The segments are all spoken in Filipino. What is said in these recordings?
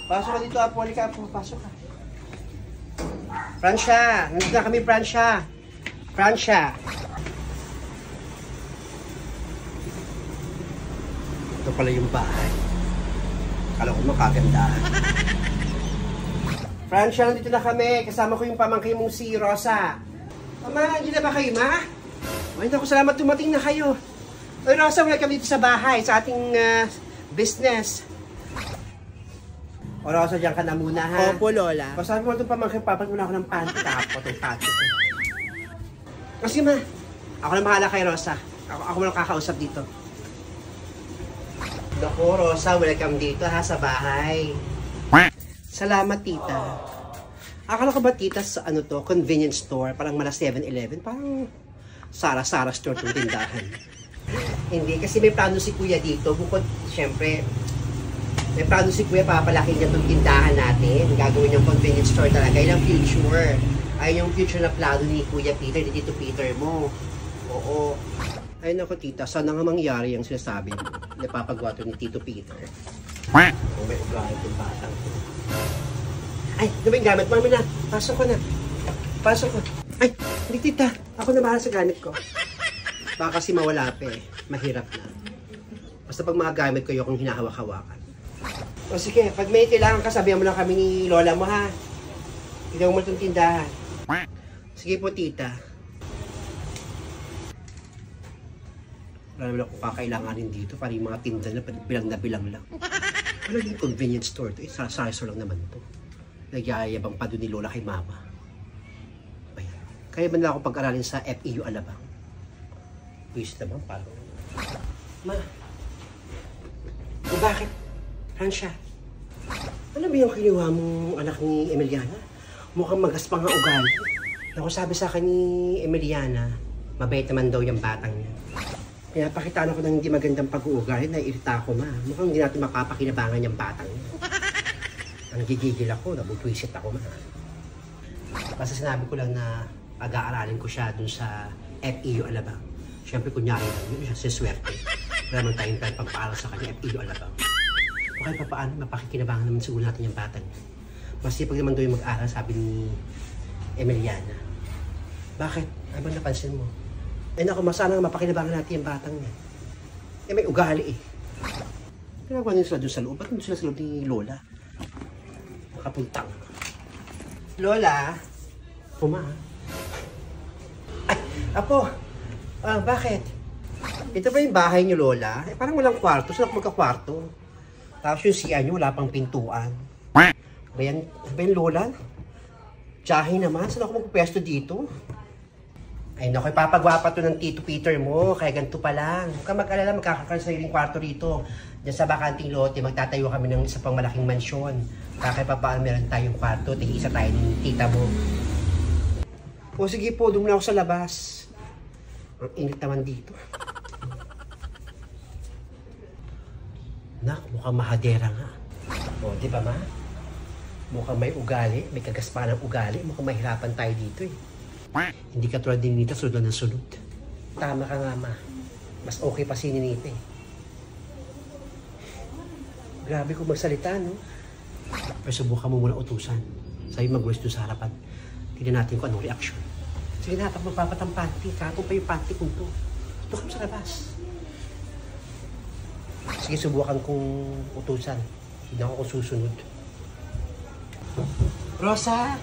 Pasok ka dito, Apo. Halika, Apo. Pasok ka. Francia! Nandito na kami, Francia! Francia! Ito pala yung bahay. Akala ko makaganda. Francia, nandito na kami. Kasama ko yung pamangkin mong si Rosa. Mama, hindi na ba kayo, ma? Ay, naku, salamat dumating na kayo. Ay, Rosa, welcome dito sa bahay, sa ating business. O, Rosa, dyan ka na muna, ha? Opo, Lola. Pasabi mo itong pamangkin, papat muna ako ng panty. Tapo itong panty ko. Kasi, ma, ako na mahala kay Rosa. Ako mo lang kakausap dito. Naku, Rosa, welcome dito, ha, sa bahay. Salamat, tita. Akala ko ba, tita, sa ano to, convenience store, parang mala 7-Eleven, parang Sara-Sara store itong tindahan. Hindi, kasi may plano si Kuya dito. Bukod, syempre, may plano si Kuya, papalaki niya itong tindahan natin. Gagawin niyang convenience store talaga. Yun ang future. Ay, yung future na plano ni Kuya Peter, ni Tito Peter mo. Oo. Ay, naku, tita, sana nga mangyari yung sinasabi mo. Napapagawa to ni Tito Peter. Kung may ugali itong batang. Ay, ano ba yung gamit? Mami na, pasok ko na. Pasok ko. Ay, hindi, tita. Ako na bahala sa gamit ko. Baka kasi mawala pa eh. Mahirap na. Basta pag mga gamit ko, yung hinahawak-hawakan. O sige, pag may kailangan ka, sabihan mo lang kami ni Lola mo, ha? Ilaw mo itong tindahan. Sige po, tita. Wala naman ako kakailanganin dito para yung mga tinda na bilang lang. Ano yung convenience store to? Sara-sara lang naman to. Nagyayabang pa doon ni Lola kay Mama. Ayan. Kaya ba na ako pag-aralin sa FEU Alabang? Please naman, parang... Ma. O bakit? Francia. Ano ba yung kinuha mong anak ni Emiliana? Mukhang magaspang ang ugali. Ako sabi sa akin ni Emiliana, mabait naman daw yung batang niya. Pinapakitaan ako ng hindi magandang pag-uugali, naiirita ako, ma. Mukhang hindi natin mapapakinabangan yung batang niya. Ang gigigil ako, nabutwisit ako, ma. Basta sinabi ko lang na pag-aaralin ko siya dun sa FEU Alabang. Siyempre, kunyari lang, yun siya siswerte. Wala naman tayong pagpaaral sa kanya, FEU Alabang. O kahit pa paano, mapakikinabangan naman siguro natin yung batang niya. Masipag naman daw yung mag-aaral, sabi ni Emiliana. Bakit? Ano ba napansin mo? Ay naku, masana nga mapakinabangan natin yung batang niya. Eh, may ugali eh. Pinagawa nyo sila doon sa loob. Ba't doon sila sa loob ni Lola? Nakapuntang. Lola? Puma. Ay, Apo. Bakit? Ito ba yung bahay niyo, Lola? Eh, parang walang kwarto. Saan ako magka-kwarto? Tapos yung CR niyo, wala pang pintuan. Ba yan, Lola? Tiyahin naman. Saan ako magpupesto dito? Ay naku, ipapagwapa to ng Tito Peter mo, kaya ganito pa lang. Huwag ka mag-alala, magkakakaroon sa sariling kwarto rito. Diyan sa bakanting lote, magtatayo kami ng isa pang malaking mansyon. Kaya papaan meron tayong kwarto, tig-isa tayo ng tita mo. O sige po, doon na ako sa labas. Ang init naman dito. Nak, mukhang mahadera nga. O, di ba ma? Mukhang may ugali, may kagaspan ng ugali. Mukhang mahirapan tayo dito eh. Hindi ka tulad din Ninita, sunod ng sunod. Tama ka nga, ma. Mas okay pa si Ninita eh. Grabe kung magsalita, no? Pero subukan mo muna utusan. Sabi mag-rest sa harapan. Tignan natin kung anong reaksyon. Sige na, pag magpapat ang panty, kakong pa yung panty kong to. Ito kami sa labas. Sige, subukan kong utusan. Hindi ako kung susunod. Rosa!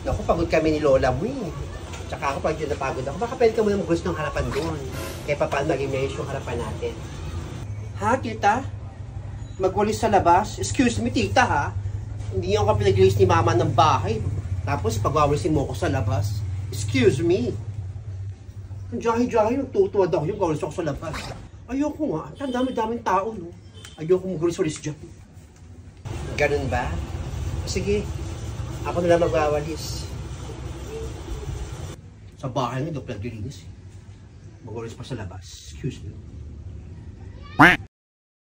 Naku, pagod kami ni Lola mo eh. Tsaka ako pag yun napagod ako, baka pwede ka muna mag-gusto ng harapan doon. Kaya paano maging mayos yung harapan natin. Ha, tita? Magwalis sa labas? Excuse me, tita ha? Hindi ako pinag-release ni mama ng bahay. Tapos pagwawalisin mo ko sa labas. Excuse me. Ang jahi-jahi, nagtutuwad ako yung gawalis ako sa labas. Ayoko nga. Ang dami-daming tao, no? Ayoko mag-walis-walis dyan. Ganun ba? Sige. Ako na lang magwawalis. Sa bahay nga, doon pinag-release. Magwalis pa sa labas. Excuse me.